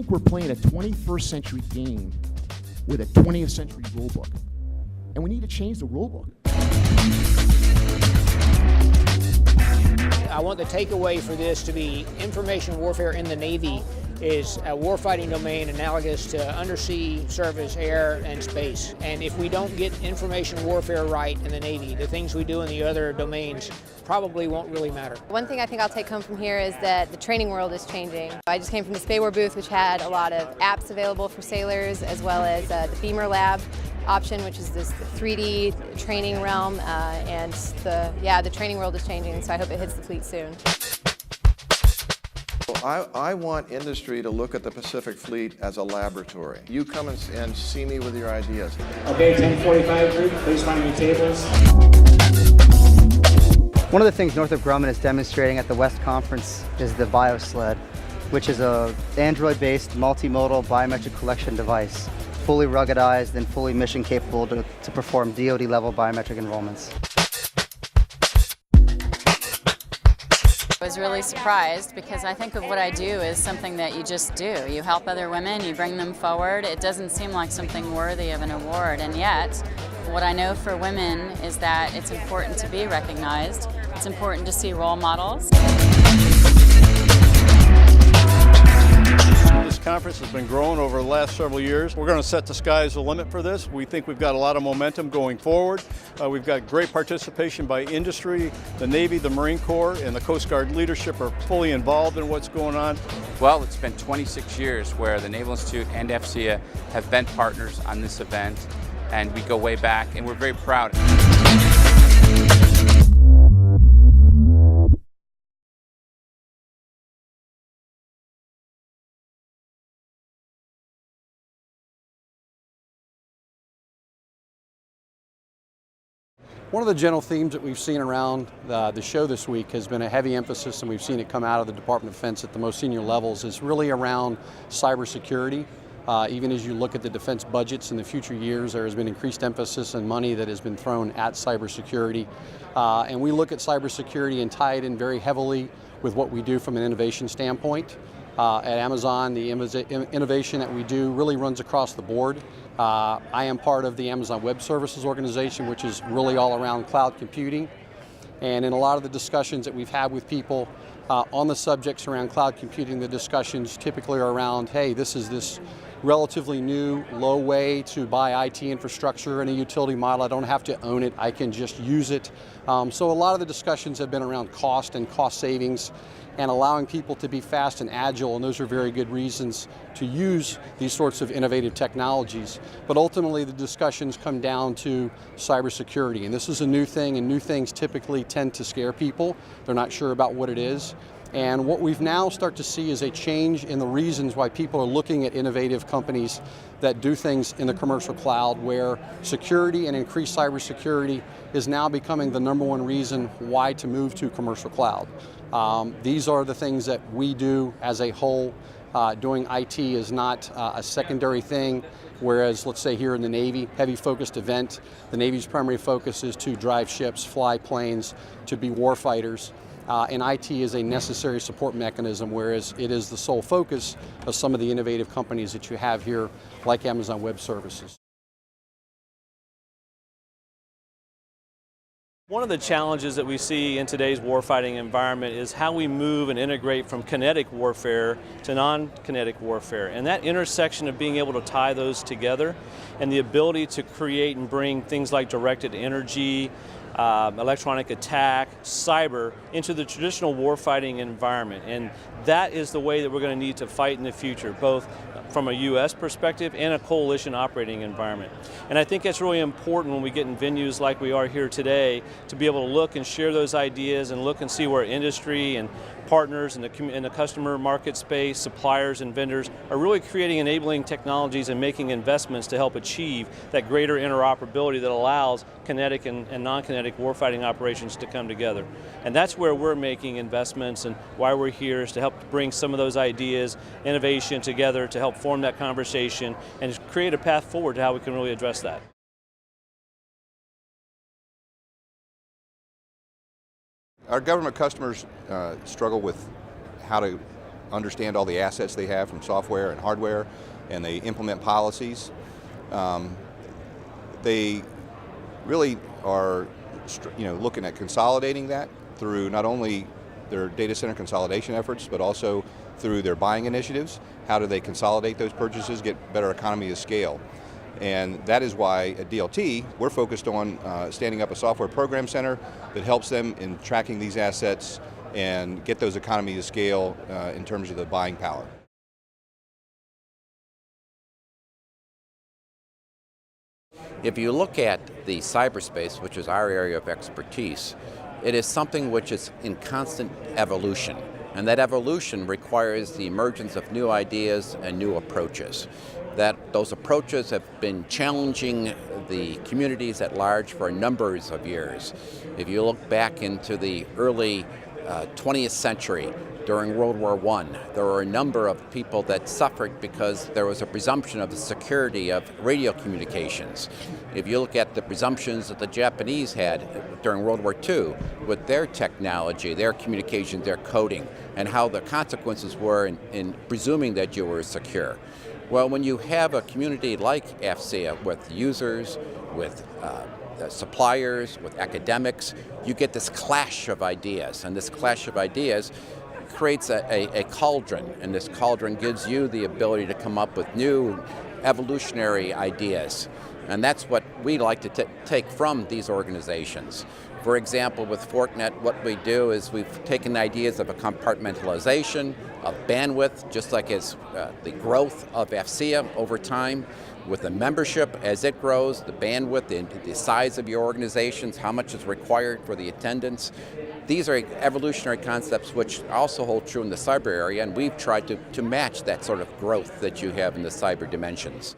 think we're playing a 21st century game with a 20th century rulebook. And we need to change the rulebook. I want the takeaway for this to be information warfare in the Navy is a warfighting domain analogous to undersea, surface, air, and space. And if we don't get information warfare right in the Navy, the things we do in the other domains probably won't really matter. One thing I think I'll take home from here is that the training world is changing. I just came from the Spay War booth, which had a lot of apps available for sailors, as well as the Beamer Lab option, which is this 3D training realm, and the training world is changing, so I hope it hits the fleet soon. I want industry to look at the Pacific Fleet as a laboratory. You come and see me with your ideas. Okay, 10:45 group, please find your tables. One of the things Northrop Grumman is demonstrating at the West Conference is the BioSled, which is an Android-based multimodal biometric collection device, fully ruggedized and fully mission capable to perform DoD-level biometric enrollments. I was really surprised because I think of what I do as something that you just do. You help other women, you bring them forward. It doesn't seem like something worthy of an award, and yet what I know for women is that it's important to be recognized. It's important to see role models. This conference has been growing over the last several years. We're going to set the sky as the limit for this. We think we've got a lot of momentum going forward. We've got great participation by industry. The Navy, the Marine Corps, and the Coast Guard leadership are fully involved in what's going on. Well, it's been 26 years where the Naval Institute and AFCEA have been partners on this event, and we go way back, and we're very proud. One of the general themes that we've seen around the show this week has been a heavy emphasis, and we've seen it come out of the Department of Defense at the most senior levels, is really around cybersecurity. Even as you look at the defense budgets in the future years, there has been increased emphasis and money that has been thrown at cybersecurity. And we look at cybersecurity and tie it in very heavily with what we do from an innovation standpoint. At Amazon, the innovation that we do really runs across the board. I am part of the Amazon Web Services organization, which is really all around cloud computing. And in a lot of the discussions that we've had with people on the subjects around cloud computing, the discussions typically are around, hey, this is this relatively new, low way to buy IT infrastructure in a utility model. I don't have to own it, I can just use it. So a lot of the discussions have been around cost and cost savings and allowing people to be fast and agile, and those are very good reasons to use these sorts of innovative technologies. But ultimately the discussions come down to cybersecurity, and this is a new thing, and new things typically tend to scare people. They're not sure about what it is. And what we've now start to see is a change in the reasons why people are looking at innovative companies that do things in the commercial cloud, where security and increased cybersecurity is now becoming the #1 reason why to move to commercial cloud. These are the things that we do as a whole. Doing IT is not a secondary thing, whereas let's say here in the Navy, heavy focused event, the Navy's primary focus is to drive ships, fly planes, to be warfighters. And IT is a necessary support mechanism, whereas it is the sole focus of some of the innovative companies that you have here, like Amazon Web Services. One of the challenges that we see in today's warfighting environment is how we move and integrate from kinetic warfare to non-kinetic warfare. And that intersection of being able to tie those together and the ability to create and bring things like directed energy, electronic attack, cyber into the traditional warfighting environment. And that is the way that we're going to need to fight in the future, both from a U.S. perspective and a coalition operating environment. And I think that's really important when we get in venues like we are here today to be able to look and share those ideas and look and see where industry and partners in the customer market space, suppliers and vendors are really creating enabling technologies and making investments to help achieve that greater interoperability that allows kinetic and non-kinetic warfighting operations to come together. And that's where we're making investments, and why we're here is to help bring some of those ideas, innovation together to help form that conversation and create a path forward to how we can really address that. Our government customers struggle with how to understand all the assets they have from software and hardware, and they implement policies. They really are looking at consolidating that through not only their data center consolidation efforts, but also through their buying initiatives. How do they consolidate those purchases, get better economy of scale? And that is why at DLT, we're focused on standing up a software program center that helps them in tracking these assets and get those economies of scale in terms of the buying power. If you look at the cyberspace, which is our area of expertise, it is something which is in constant evolution. And that evolution requires the emergence of new ideas and new approaches. Those approaches have been challenging the communities at large for numbers of years. If you look back into the early 20th century, during World War I, there were a number of people that suffered because there was a presumption of the security of radio communications. If you look at the presumptions that the Japanese had during World War II with their technology, their communications, their coding, and how the consequences were in presuming that you were secure. Well, when you have a community like AFCEA with users, with suppliers, with academics, you get this clash of ideas, and this clash of ideas creates a cauldron, and this cauldron gives you the ability to come up with new evolutionary ideas. And that's what we like to take from these organizations. For example, with Fortinet, what we do is we've taken ideas of a compartmentalization, of bandwidth, just like as the growth of AFCEA over time, with the membership as it grows, the bandwidth, the size of your organizations, how much is required for the attendance. These are evolutionary concepts which also hold true in the cyber area, and we've tried to match that sort of growth that you have in the cyber dimensions.